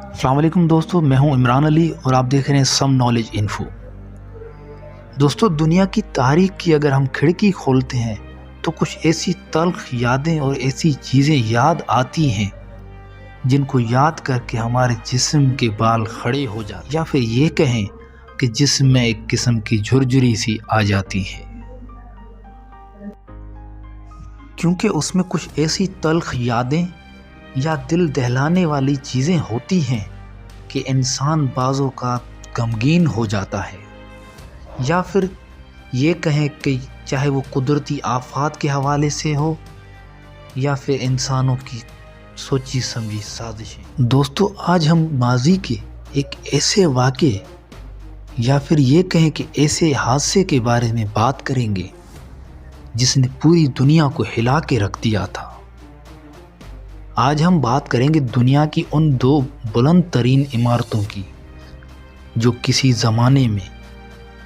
السلام علیکم دوستو، میں ہوں عمران علی اور آپ دیکھ رہے ہیں سم نالج انفو۔ دوستو، دنیا کی تاریخ کی اگر ہم کھڑکی کھولتے ہیں تو کچھ ایسی تلخ یادیں اور ایسی چیزیں یاد آتی ہیں جن کو یاد کر کے ہمارے جسم کے بال کھڑے ہو جاتے ہیں، یا پھر یہ کہیں کہ جسم میں ایک قسم کی جھرجھری سی آ جاتی ہے، کیونکہ اس میں کچھ ایسی تلخ یادیں یا دل دہلانے والی چیزیں ہوتی ہیں کہ انسان بعض اوقات غمگین ہو جاتا ہے، یا پھر یہ کہیں کہ چاہے وہ قدرتی آفات کے حوالے سے ہو یا پھر انسانوں کی سوچی سمجھی سازشیں۔ دوستو، آج ہم ماضی کے ایک ایسے واقعے یا پھر یہ کہیں کہ ایسے حادثے کے بارے میں بات کریں گے جس نے پوری دنیا کو ہلا کے رکھ دیا تھا۔ آج ہم بات کریں گے دنیا کی ان دو بلند ترین عمارتوں کی جو کسی زمانے میں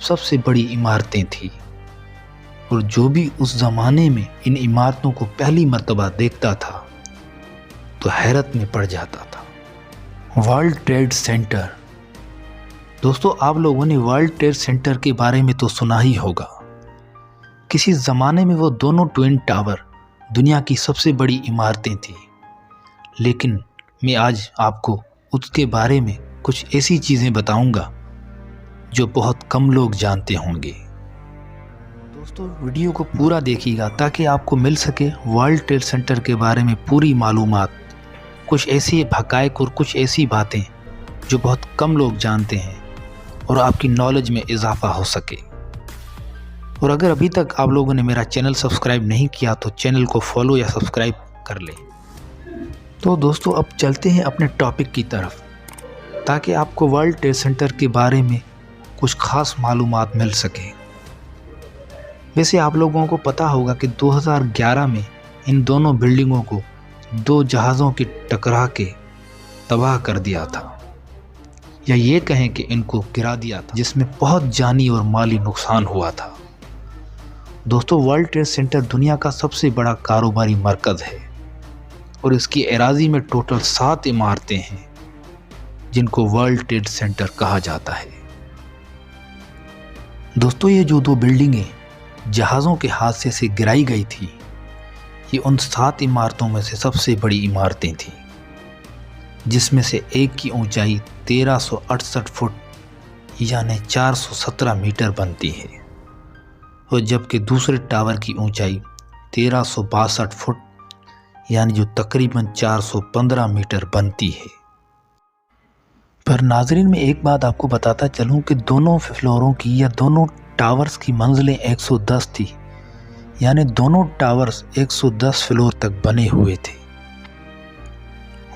سب سے بڑی عمارتیں تھیں، اور جو بھی اس زمانے میں ان عمارتوں کو پہلی مرتبہ دیکھتا تھا تو حیرت میں پڑ جاتا تھا۔ World Trade Center. دوستو، آپ لوگوں نے ورلڈ ٹریڈ سینٹر کے بارے میں تو سنا ہی ہوگا۔ کسی زمانے میں وہ دونوں ٹوئن ٹاور دنیا کی سب سے بڑی عمارتیں تھیں، لیکن میں آج آپ کو اس کے بارے میں کچھ ایسی چیزیں بتاؤں گا جو بہت کم لوگ جانتے ہوں گے۔ دوستو، ویڈیو کو پورا دیکھیے گا تاکہ آپ کو مل سکے ورلڈ ٹریڈ سینٹر کے بارے میں پوری معلومات، کچھ ایسی حقائق اور کچھ ایسی باتیں جو بہت کم لوگ جانتے ہیں اور آپ کی نالج میں اضافہ ہو سکے۔ اور اگر ابھی تک آپ لوگوں نے میرا چینل سبسکرائب نہیں کیا تو چینل کو فالو یا سبسکرائب کر لیں۔ تو دوستو، اب چلتے ہیں اپنے ٹاپک کی طرف تاکہ آپ کو ورلڈ ٹریڈ سینٹر کے بارے میں کچھ خاص معلومات مل سکیں۔ ویسے آپ لوگوں کو پتہ ہوگا کہ 2011 میں ان دونوں بلڈنگوں کو دو جہازوں کی ٹکرا کے تباہ کر دیا تھا، یا یہ کہیں کہ ان کو گرا دیا تھا، جس میں بہت جانی اور مالی نقصان ہوا تھا۔ دوستو، ورلڈ ٹریڈ سینٹر دنیا کا سب سے بڑا کاروباری مرکز ہے اور اس کی اراضی میں ٹوٹل 7 عمارتیں ہیں جن کو ورلڈ ٹریڈ سینٹر کہا جاتا ہے۔ دوستو، یہ جو دو بلڈنگیں جہازوں کے حادثے سے گرائی گئی تھی، یہ ان 7 عمارتوں میں سے سب سے بڑی عمارتیں تھیں، جس میں سے ایک کی اونچائی 1368 فٹ یعنی 417 میٹر بنتی ہے، اور جبکہ دوسرے ٹاور کی اونچائی 1362 فٹ یعنی جو تقریباً 415 میٹر بنتی ہے۔ پر ناظرین، میں ایک بات آپ کو بتاتا چلوں کہ دونوں فلوروں کی یا دونوں ٹاورز کی منزلیں 110 تھی، یعنی دونوں ٹاورز 110 فلور تک بنے ہوئے تھے۔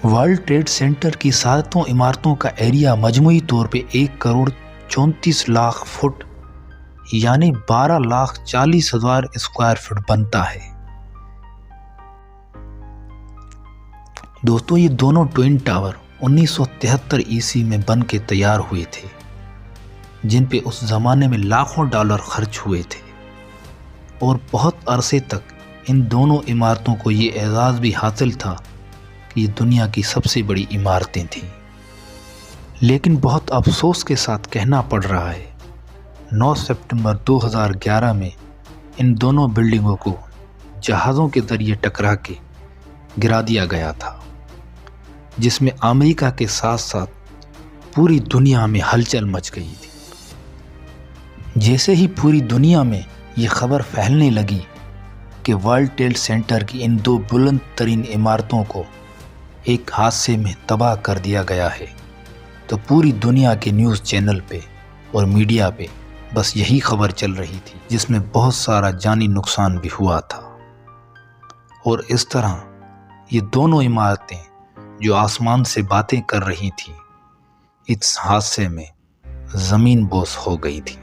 ورلڈ ٹریڈ سینٹر کی 7 عمارتوں کا ایریا مجموعی طور پہ 1,34,00,000 فٹ یعنی 12,40,000 اسکوائر فٹ بنتا ہے۔ دوستو، یہ دونوں ٹوئن ٹاور 1973 عیسوی میں بن کے تیار ہوئے تھے، جن پہ اس زمانے میں لاکھوں ڈالر خرچ ہوئے تھے، اور بہت عرصے تک ان دونوں عمارتوں کو یہ اعزاز بھی حاصل تھا کہ یہ دنیا کی سب سے بڑی عمارتیں تھیں۔ لیکن بہت افسوس کے ساتھ کہنا پڑ رہا ہے 9 ستمبر 2011 میں ان دونوں بلڈنگوں کو جہازوں کے ذریعے ٹکرا کے گرا دیا گیا تھا، جس میں امریکہ کے ساتھ ساتھ پوری دنیا میں ہلچل مچ گئی تھی۔ جیسے ہی پوری دنیا میں یہ خبر پھیلنے لگی کہ ورلڈ ٹریڈ سینٹر کی ان دو بلند ترین عمارتوں کو ایک حادثے میں تباہ کر دیا گیا ہے، تو پوری دنیا کے نیوز چینل پہ اور میڈیا پہ بس یہی خبر چل رہی تھی، جس میں بہت سارا جانی نقصان بھی ہوا تھا۔ اور اس طرح یہ دونوں عمارتیں جو آسمان سے باتیں کر رہی تھیں، اس حادثے میں زمین بوس ہو گئی تھی۔